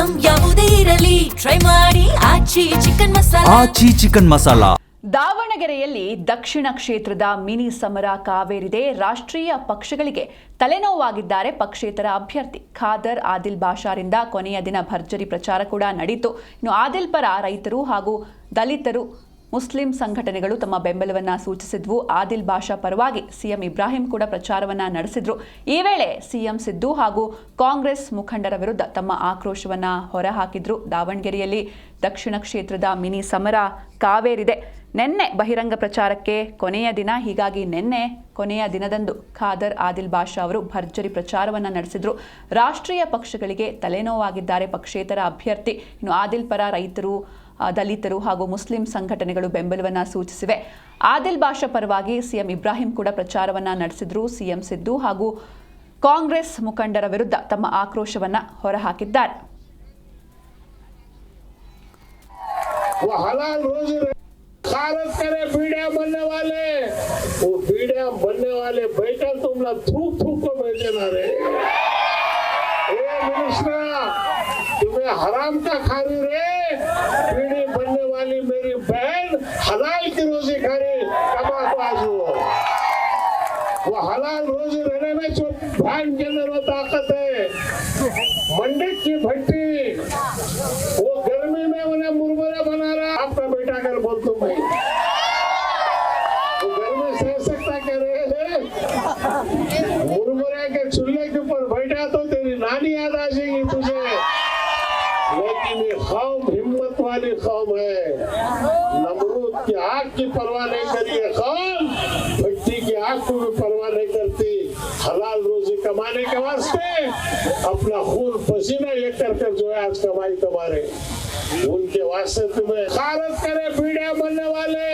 Item ಯಾವುದೇ ಇರಲಿ try ಮಾಡಿ ಆಚಿ ಚಿಕನ್ ಮಸಾಲಾ. ದಾವಣಗೆರೆಯಲ್ಲಿ ದಕ್ಷಿಣ ಕ್ಷೇತ್ರದ ಮಿನಿ ಸಮರ ಕಾವೇರಿದೆ. ರಾಷ್ಟ್ರೀಯ ಪಕ್ಷಗಳಿಗೆ ತಲೆನೋವಾಗಿದ್ದಾರೆ ಪಕ್ಷೇತರ ಅಭ್ಯರ್ಥಿ ಖಾದರ್ ಆದಿಲ್ ಬಾಷಾರಿಂದ ಕೊನೆಯ ದಿನ ಭರ್ಜರಿ ಪ್ರಚಾರ ಕೂಡ ನಡೆಯಿತು. ಇನ್ನು ಆದಿಲ್ ಪರ ರೈತರು ಹಾಗೂ ದಲಿತರು ಮುಸ್ಲಿಂ ಸಂಘಟನೆಗಳು ತಮ್ಮ ಬೆಂಬಲವನ್ನು ಸೂಚಿಸಿದ್ವು. ಆದಿಲ್ ಬಾಷಾ ಪರವಾಗಿ ಸಿಎಂ ಇಬ್ರಾಹಿಂ ಕೂಡ ಪ್ರಚಾರವನ್ನು ನಡೆಸಿದ್ರು. ಈ ವೇಳೆ ಸಿಎಂ ಸಿದ್ದು ಹಾಗೂ ಕಾಂಗ್ರೆಸ್ ಮುಖಂಡರ ವಿರುದ್ಧ ತಮ್ಮ ಆಕ್ರೋಶವನ್ನು ಹೊರಹಾಕಿದ್ರು. ದಾವಣಗೆರೆಯಲ್ಲಿ ದಕ್ಷಿಣ ಕ್ಷೇತ್ರದ ಮಿನಿ ಸಮರ ಕಾವೇರಿದೆ. ನಿನ್ನೆ ಬಹಿರಂಗ ಪ್ರಚಾರಕ್ಕೆ ಕೊನೆಯ ದಿನ, ಹೀಗಾಗಿ ನಿನ್ನೆ ಕೊನೆಯ ದಿನದಂದು ಖಾದರ್ ಆದಿಲ್ ಬಾಷಾ ಅವರು ಭರ್ಜರಿ ಪ್ರಚಾರವನ್ನು ನಡೆಸಿದ್ರು. ರಾಷ್ಟ್ರೀಯ ಪಕ್ಷಗಳಿಗೆ ತಲೆನೋವಾಗಿದ್ದಾರೆ ಪಕ್ಷೇತರ ಅಭ್ಯರ್ಥಿ. ಇನ್ನು ಆದಿಲ್ ಪರ ರೈತರು, ದಲಿತರು ಹಾಗೂ ಮುಸ್ಲಿಂ ಸಂಘಟನೆಗಳು ಬೆಂಬಲವನ್ನು ಸೂಚಿಸಿವೆ. ಆದಿಲ್ ಬಾಷಾ ಪರವಾಗಿ ಸಿಎಂ ಇಬ್ರಾಹಿಂ ಕೂಡ ಪ್ರಚಾರವನ್ನು ನಡೆಸಿದ್ರು. ಸಿಎಂ ಸಿದ್ದು ಹಾಗೂ ಕಾಂಗ್ರೆಸ್ ಮುಖಂಡರ ವಿರುದ್ಧ ತಮ್ಮ ಆಕ್ರೋಶವನ್ನು ಹೊರಹಾಕಿದ್ದಾರೆ. तुम्हें हराम का खा रही रे, पीढ़ी बनने वाली मेरी बहन हलाल की रोजी खा रही, तमाकू वो हलाल रोजी रहने में जो भान के अंदर वो ताकत है. मंडित की भट्टी वो गर्मी में उन्हें मुरमुरे बना रहा. आपका बेटा कर बोल तुम भाई, वो गर्मी सह सकता कह रहे हैं. मुरमुरे के चूल्हे के ऊपर बैठा तो तेरी नानी याद आ जाएगी तुझे. लेकिन ये कौम हिम्मत वाली कौम है. नमरूद की आग की परवाह नहीं करी है कौम, भट्टी की आग को भी परवाह नहीं करती. हलाल रोजी कमाने के वास्ते अपना खून पसीना एक कर जो है आज कमाई तुम्हारे, उनके वास्ते तुम्हें खारत करे पीढ़िया बनने वाले.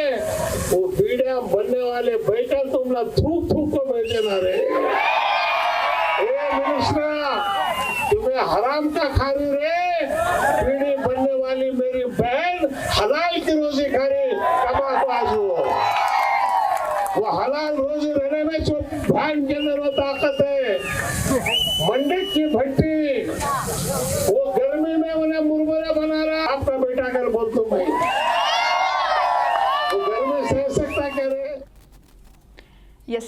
वो पीढ़िया बनने वाले बैठा तुम ना थूक थूक को भेजे ना रे. तुम्हें हराम का खा रही रे, पीढ़ी बनने वाली मेरी बहन हलाल की रोजी खा रही, तमाकू वो हलाल रोजी रहने में जो भान के अंदर वो ताकत है. मंडित की भट्टी वो गर्मी में उन्हें मुरमुरे बना रहा. आपका बेटा कर बोल तुम भाई, वो गर्मी सह सकता कह रहे.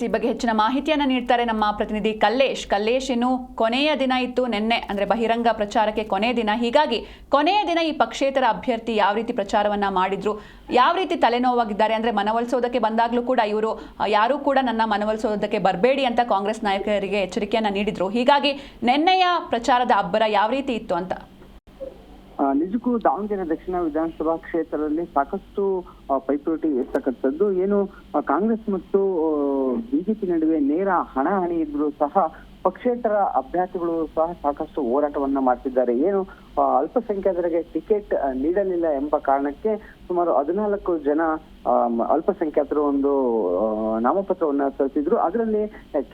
ಈ ಬಗ್ಗೆ ಹೆಚ್ಚಿನ ಮಾಹಿತಿಯನ್ನು ನೀಡ್ತಾರೆ ನಮ್ಮ ಪ್ರತಿನಿಧಿ ಕಲ್ಲೇಶ್. ಇನ್ನು ಕೊನೆಯ ದಿನ ಇತ್ತು ನಿನ್ನೆ, ಅಂದರೆ ಬಹಿರಂಗ ಪ್ರಚಾರಕ್ಕೆ ಕೊನೆಯ ದಿನ. ಹೀಗಾಗಿ ಕೊನೆಯ ದಿನ ಈ ಪಕ್ಷೇತರ ಅಭ್ಯರ್ಥಿ ಯಾವ ರೀತಿ ಪ್ರಚಾರವನ್ನ ಮಾಡಿದ್ರು, ಯಾವ ರೀತಿ ತಲೆನೋವಾಗಿದ್ದಾರೆ, ಅಂದರೆ ಮನವೊಲಿಸೋದಕ್ಕೆ ಬಂದಾಗಲೂ ಕೂಡ ಇವರು ಯಾರೂ ಕೂಡ ನನ್ನ ಮನವೊಲಿಸೋದಕ್ಕೆ ಬರಬೇಡಿ ಅಂತ ಕಾಂಗ್ರೆಸ್ ನಾಯಕರಿಗೆ ಎಚ್ಚರಿಕೆಯನ್ನು ನೀಡಿದ್ರು. ಹೀಗಾಗಿ ನಿನ್ನೆಯ ಪ್ರಚಾರದ ಅಬ್ಬರ ಯಾವ ರೀತಿ ಇತ್ತು ಅಂತ? ನಿಜಕ್ಕೂ ದಾವಣಗೆರೆ ದಕ್ಷಿಣ ವಿಧಾನಸಭಾ ಕ್ಷೇತ್ರದಲ್ಲಿ ಸಾಕಷ್ಟು ಪೈಪೋಟಿ ಇರ್ತಕ್ಕಂಥದ್ದು. ಏನು ಕಾಂಗ್ರೆಸ್ ಮತ್ತು ಬಿಜೆಪಿ ನಡುವೆ ನೇರ ಹಣಾಹಣಿ ಇದ್ರೂ ಸಹ ಪಕ್ಷೇತರ ಅಭ್ಯರ್ಥಿಗಳು ಸಹ ಸಾಕಷ್ಟು ಹೋರಾಟವನ್ನ ಮಾಡ್ತಿದ್ದಾರೆ. ಏನು ಅಲ್ಪಸಂಖ್ಯಾತರಿಗೆ ಟಿಕೆಟ್ ನೀಡಲಿಲ್ಲ ಎಂಬ ಕಾರಣಕ್ಕೆ ಸುಮಾರು 14 ಜನ ಅಲ್ಪಸಂಖ್ಯಾತರು ಒಂದು ನಾಮಪತ್ರವನ್ನ ಸಲ್ಲಿಸಿದ್ರು. ಅದರಲ್ಲಿ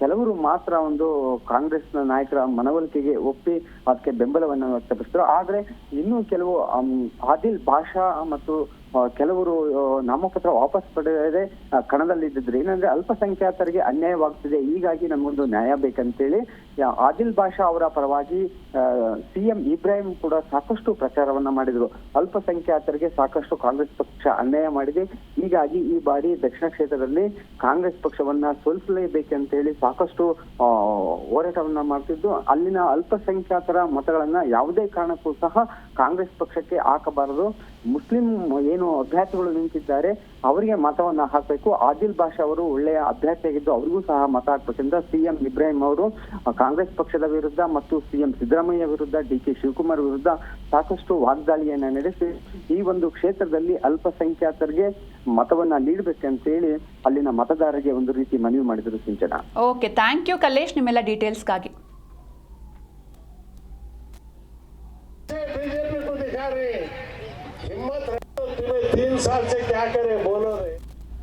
ಕೆಲವರು ಮಾತ್ರ ಒಂದು ಕಾಂಗ್ರೆಸ್ನ ನಾಯಕರ ಮನವೊಲಿಕೆಗೆ ಒಪ್ಪಿ ಅದಕ್ಕೆ ಬೆಂಬಲವನ್ನು ವ್ಯಕ್ತಪಡಿಸಿದ್ರು. ಆದ್ರೆ ಇನ್ನು ಕೆಲವು ಆದಿಲ್ ಬಾಷಾ ಮತ್ತು ಕೆಲವರು ನಾಮಪತ್ರ ವಾಪಸ್ ಪಡೆಯದೆ ಕಣದಲ್ಲಿದ್ದರು. ಏನಂದ್ರೆ ಅಲ್ಪಸಂಖ್ಯಾತರಿಗೆ ಅನ್ಯಾಯವಾಗ್ತಿದೆ, ಹೀಗಾಗಿ ನಮಗೊಂದು ನ್ಯಾಯ ಬೇಕಂತೇಳಿ ಆದಿಲ್ ಬಾಷಾ ಅವರ ಪರವಾಗಿ ಸಿಎಂ ಇಬ್ರಾಹಿಂ ಕೂಡ ಸಾಕಷ್ಟು ಪ್ರಚಾರವನ್ನ ಮಾಡಿದ್ರು. ಅಲ್ಪಸಂಖ್ಯಾತರಿಗೆ ಸಾಕಷ್ಟು ಕಾಂಗ್ರೆಸ್ ಪಕ್ಷ ಅನ್ಯಾಯ ಮಾಡಿದೆ, ಹೀಗಾಗಿ ಈ ಬಾರಿ ದಕ್ಷಿಣ ಕ್ಷೇತ್ರದಲ್ಲಿ ಕಾಂಗ್ರೆಸ್ ಪಕ್ಷವನ್ನ ಸೋಲಿಸಲೇಬೇಕಂತೇಳಿ ಸಾಕಷ್ಟು ಹೋರಾಟವನ್ನ ಮಾಡ್ತಿದ್ದು, ಅಲ್ಲಿನ ಅಲ್ಪಸಂಖ್ಯಾತರ ಮತಗಳನ್ನ ಯಾವುದೇ ಕಾರಣಕ್ಕೂ ಸಹ ಕಾಂಗ್ರೆಸ್ ಪಕ್ಷಕ್ಕೆ ಹಾಕಬಾರದು. ಮುಸ್ಲಿಂ ಏನು ಅಭ್ಯರ್ಥಿಗಳು ನಿಂತಿದ್ದಾರೆ ಅವರಿಗೆ ಮತವನ್ನ ಹಾಕಬೇಕು. ಆದಿಲ್ ಬಾಷಾ ಅವರು ಒಳ್ಳೆಯ ಅಭ್ಯರ್ಥಿಯಾಗಿದ್ದು ಅವರಿಗೂ ಸಹ ಮತ ಹಾಕಬೇಕೆಂದ ಸಿಎಂ ಇಬ್ರಾಹಿಂ ಅವರು ಕಾಂಗ್ರೆಸ್ ಪಕ್ಷದ ವಿರುದ್ಧ ಮತ್ತು ಸಿಎಂ ಸಿದ್ದರಾಮಯ್ಯ ವಿರುದ್ಧ, ಡಿ.ಕೆ. ಶಿವಕುಮಾರ್ ವಿರುದ್ಧ ಸಾಕಷ್ಟು ವಾಗ್ದಾಳಿಯನ್ನ ನಡೆಸಿ ಈ ಒಂದು ಕ್ಷೇತ್ರದಲ್ಲಿ ಅಲ್ಪಸಂಖ್ಯಾತರಿಗೆ ಮತವನ್ನ ನೀಡಬೇಕಂತೇಳಿ ಅಲ್ಲಿನ ಮತದಾರರಿಗೆ ಒಂದು ರೀತಿ ಮನವಿ ಮಾಡಿದರು. Sinchana. Okay, thank you Kallesh ನಿಮ್ಮೆಲ್ಲ ಡೀಟೇಲ್ಸ್ಗಾಗಿ. हिम्मत 3 साल से क्या करे बोलो रे.